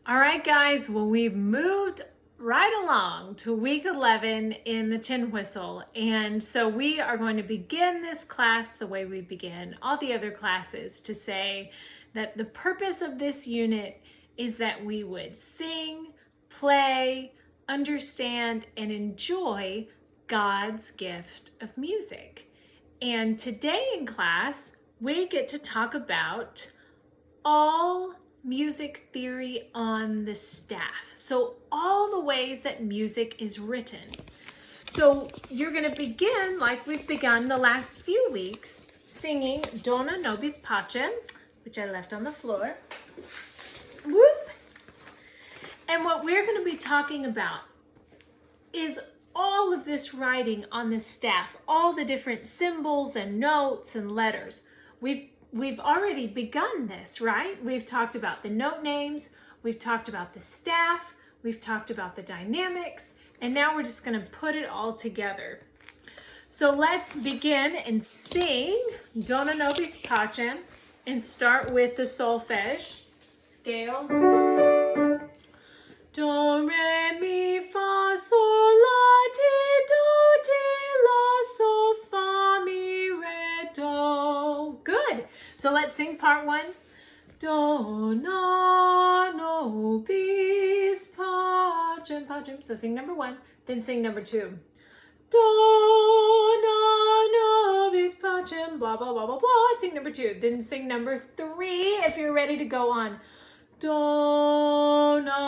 All right, guys, well, we've moved right along to week 11 in the tin whistle. And so we are going to begin this class the way we begin all the other classes, to say that the purpose of this unit is that we would sing, play, understand, and enjoy God's gift of music. And today in class, we get to talk about all music theory on the staff. So all the ways that music is written. So you're going to begin, like we've begun the last few weeks, singing Dona Nobis Pacem, which I left on the floor. Whoop. And what we're going to be talking about is all of this writing on the staff, all the different symbols and notes and letters. We've already begun this, right? We've talked about the note names, we've talked about the staff, we've talked about the dynamics, and now we're just going to put it all together. So let's begin and sing Dona Nobis Pacem and start with the solfege scale. Do, re, mi, fa, sol, la, ti, do, ti, la, sol, fa, mi, re, do. Good. So let's sing part one. Dona nobis pacem, pacem. So sing number one, then sing number two. Dona nobis pacem, blah, blah, blah, blah, blah. Sing number two, then sing number three if you're ready to go on. Dona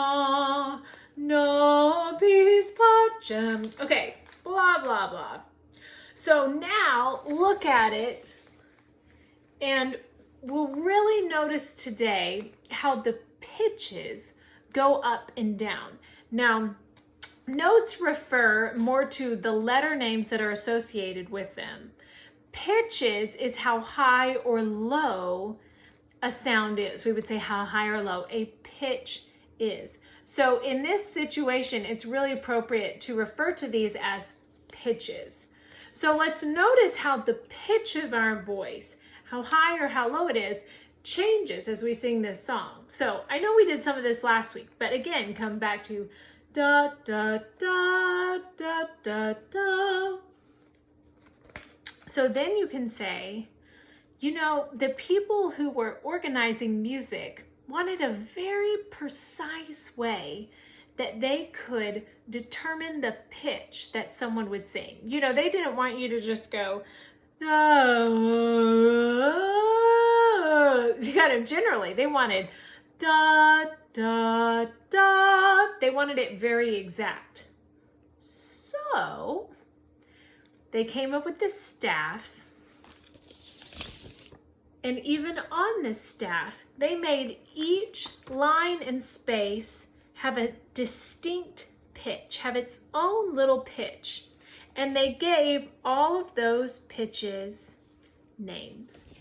nobis pacem. Okay, blah, blah, blah. So now look at it, and we'll really notice today how the pitches go up and down. Now, notes refer more to the letter names that are associated with them. Pitches is how high or low a sound is. We would say how high or low a pitch is. So in this situation, it's really appropriate to refer to these as pitches. So let's notice how the pitch of our voice, how high or how low it is, changes as we sing this song. So I know we did some of this last week, but again, come back to da, da, da, da, da, da. So then you can say, you know, the people who were organizing music wanted a very precise way that they could determine the pitch that someone would sing. You know, they didn't want you to just go, generally, they wanted da, da, da. They wanted it very exact. So they came up with this staff. And even on this staff, they made each line and space have a distinct pitch, have its own little pitch. And they gave all of those pitches names.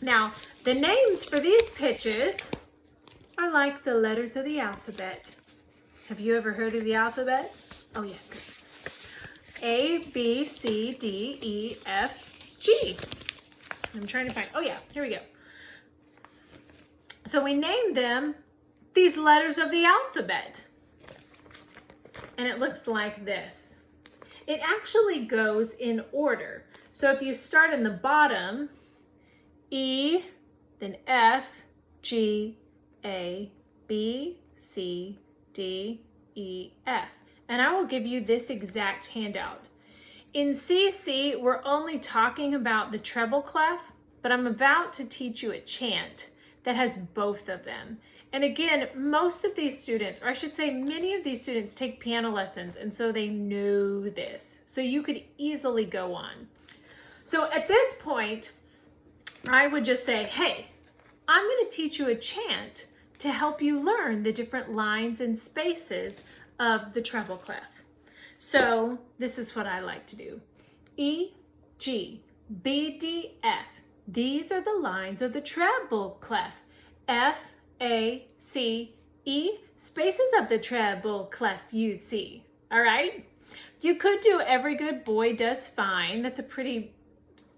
Now, the names for these pitches are like the letters of the alphabet. Have you ever heard of the alphabet? Oh yeah, good. A, B, C, D, E, F, G. I'm trying to find, oh yeah, here we go. So we named them these letters of the alphabet. And it looks like this. It actually goes in order. So if you start in the bottom, E, then F, G, A, B, C, D, E, F. And I will give you this exact handout. In CC, we're only talking about the treble clef, but I'm about to teach you a chant that has both of them. And again, most of these students, or I should say many of these students, take piano lessons, and so they know this. So you could easily go on. So at this point, I would just say, hey, I'm going to teach you a chant to help you learn the different lines and spaces of the treble clef. So this is what I like to do. E, G, B, D, F. These are the lines of the treble clef. F, A, C, E, spaces of the treble clef you see. All right? You could do Every Good Boy Does Fine. That's a pretty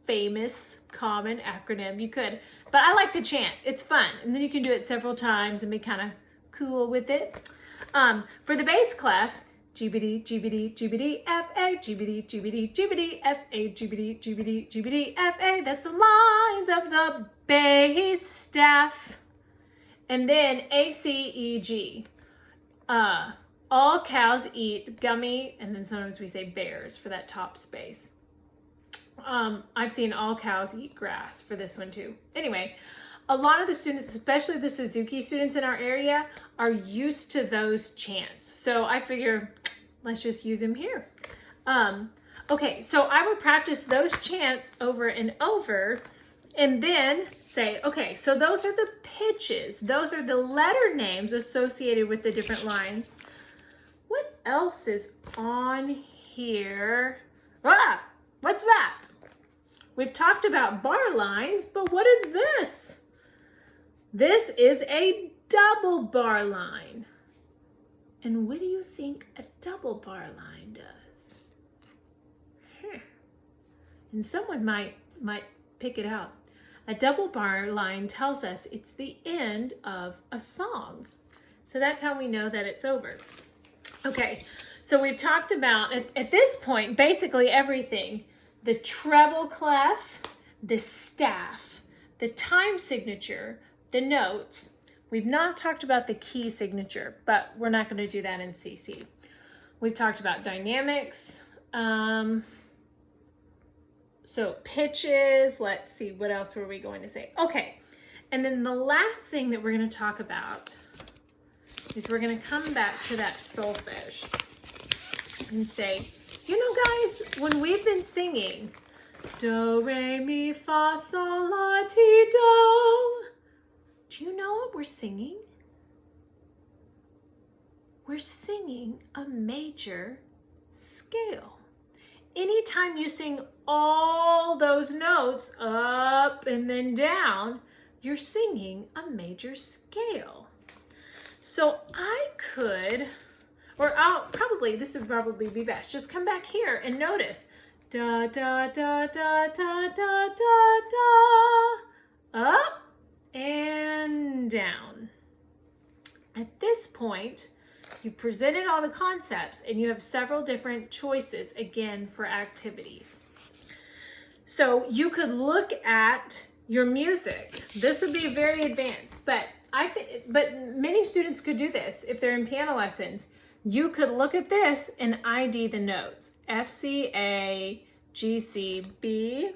famous, common acronym. You could. But I like the chant. It's fun. And then you can do it several times and be kind of cool with it. For the bass clef, G-B-D, G-B-D, G-B-D, F-A, G-B-D, G-B-D, G-B-D, F-A, G-B-D, G-B-D, G-B-D, F-A. That's the lines of the bass staff. And then A-C-E-G. All cows eat gummy, and then sometimes we say bears for that top space. I've seen all cows eat grass for this one too. Anyway, a lot of the students, especially the Suzuki students in our area, are used to those chants. So I figure, let's just use them here. Okay, so I would practice those chants over and over and then say, okay, so those are the pitches. Those are the letter names associated with the different lines. What else is on here? What's that? We've talked about bar lines, but what is this? This is a double bar line. And what do you think a double bar line does? And someone might pick it out. A double bar line tells us it's the end of a song. So that's how we know that it's over. Okay, so we've talked about, at this point, basically everything. The treble clef, the staff, the time signature, the notes. We've not talked about the key signature, but we're not going to do that in CC. We've talked about dynamics. So pitches, let's see, what else were we going to say? Okay, and then the last thing that we're going to talk about is we're going to come back to that solfege and say, you know guys, when we've been singing do, re, mi, fa, sol, la, ti, do, do you know what we're singing? We're singing a major scale. Anytime you sing all those notes up and then down, you're singing a major scale. So I could, this would probably be best. Just come back here and notice. Da, da, da, da, da, da, da, da. Up and down. At this point, you presented all the concepts and you have several different choices, again, for activities. So you could look at your music. This would be very advanced, but many students could do this if they're in piano lessons. You could look at this and ID the notes. F, C, A, G, C, B.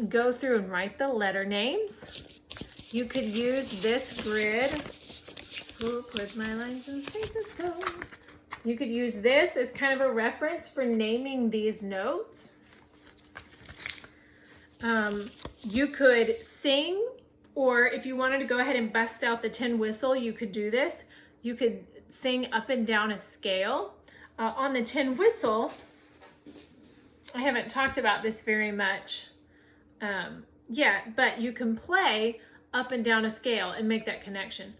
Go through and write the letter names. You could use this grid. Where'd my lines and spaces go? You could use this as kind of a reference for naming these notes. You could sing, or if you wanted to go ahead and bust out the tin whistle, you could do this. You could sing up and down a scale. On the tin whistle, I haven't talked about this very much yet, but you can play up and down a scale and make that connection.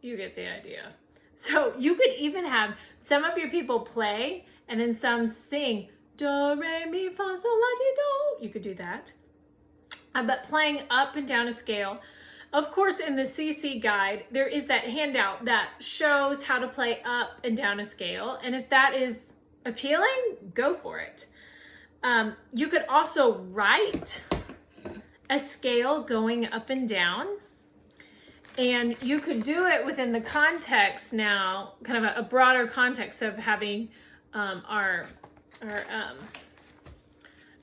You get the idea. So you could even have some of your people play and then some sing do, re, mi, fa, sol, la, ti, do. You could do that. But playing up and down a scale. Of course, in the CC guide, there is that handout that shows how to play up and down a scale. And if that is appealing, go for it. You could also write a scale going up and down. And you could do it within the context now, kind of a broader context of having our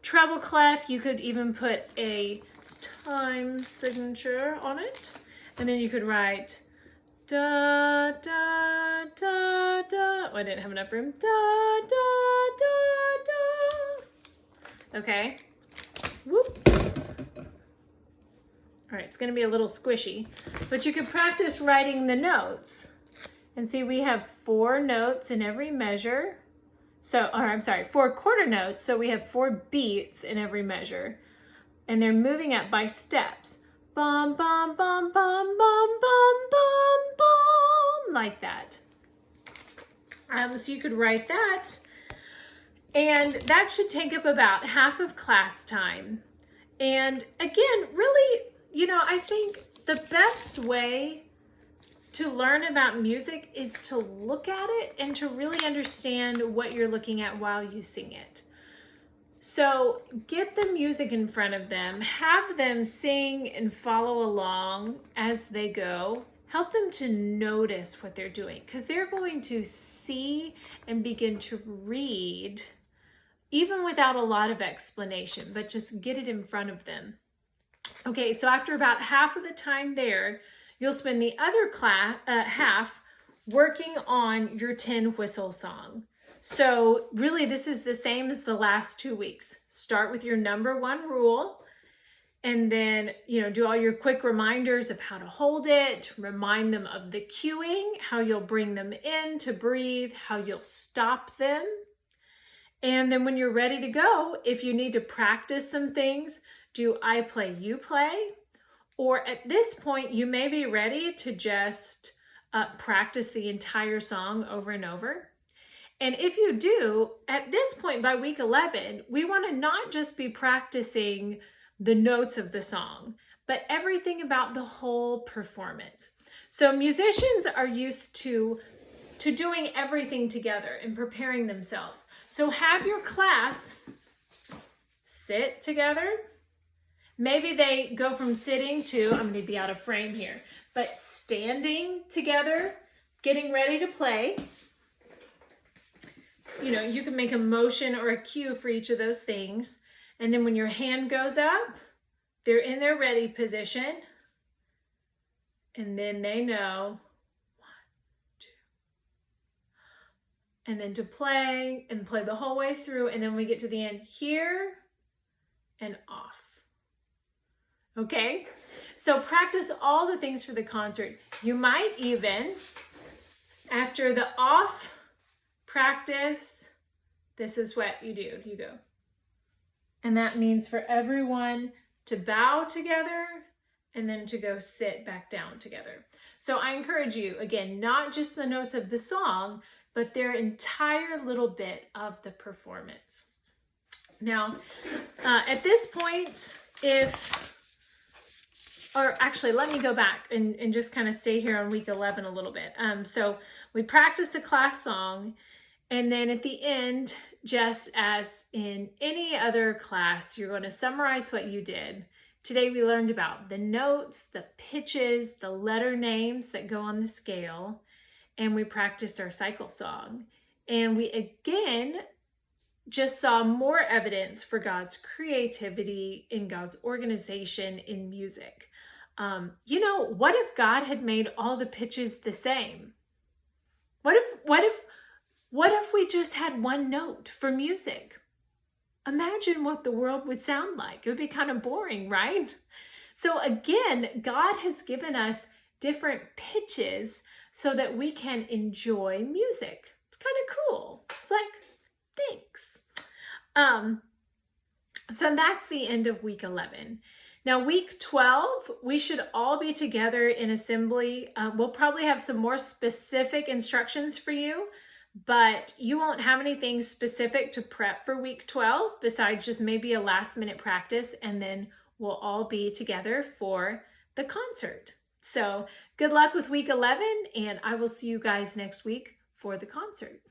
treble clef. You could even put a time signature on it. And then you could write da, da, da, da. Oh, I didn't have enough room. Da, da, da, da. Okay. Whoop. All right, it's going to be a little squishy, but you could practice writing the notes. And see, we have 4 notes in every measure. I'm sorry, 4 quarter notes. So we have 4 beats in every measure. And they're moving up by steps. Bum, bum, bum, bum, bum, bum, bum, bum, like that. So you could write that. And that should take up about half of class time. And again, really, I think the best way to learn about music is to look at it and to really understand what you're looking at while you sing it. So get the music in front of them, have them sing and follow along as they go. Help them to notice what they're doing, because they're going to see and begin to read even without a lot of explanation, but just get it in front of them. Okay, so after about half of the time there, you'll spend the other half working on your tin whistle song. So really, this is the same as the last 2 weeks. Start with your number one rule, and then, do all your quick reminders of how to hold it, remind them of the cueing, how you'll bring them in to breathe, how you'll stop them. And then when you're ready to go, if you need to practice some things, do I play, you play? Or at this point, you may be ready to just practice the entire song over and over. And if you do, at this point by week 11, we want to not just be practicing the notes of the song, but everything about the whole performance. So musicians are used to doing everything together and preparing themselves. So have your class sit together. Maybe they go from sitting to, I'm going to be out of frame here, but standing together, getting ready to play. You can make a motion or a cue for each of those things. And then when your hand goes up, they're in their ready position. And then they know 1, 2. And then to play and play the whole way through. And then we get to the end, here and off. Okay? So practice all the things for the concert. You might even, after the off practice, this is what you do. You go. And that means for everyone to bow together and then to go sit back down together. So I encourage you, again, not just the notes of the song, but their entire little bit of the performance. Now, at this point, let me go back and just kind of stay here on week 11 a little bit. So we practiced the class song, and then at the end, just as in any other class, you're going to summarize what you did. Today we learned about the notes, the pitches, the letter names that go on the scale, and we practiced our cycle song. And we again just saw more evidence for God's creativity and God's organization in music. What if God had made all the pitches the same? What if we just had one note for music? Imagine what the world would sound like. It would be kind of boring, right? So again, God has given us different pitches so that we can enjoy music. It's kind of cool. It's like, thanks. So that's the end of week 11. Now, week 12, we should all be together in assembly. We'll probably have some more specific instructions for you, but you won't have anything specific to prep for week 12 besides just maybe a last minute practice, and then we'll all be together for the concert. So good luck with week 11, and I will see you guys next week for the concert.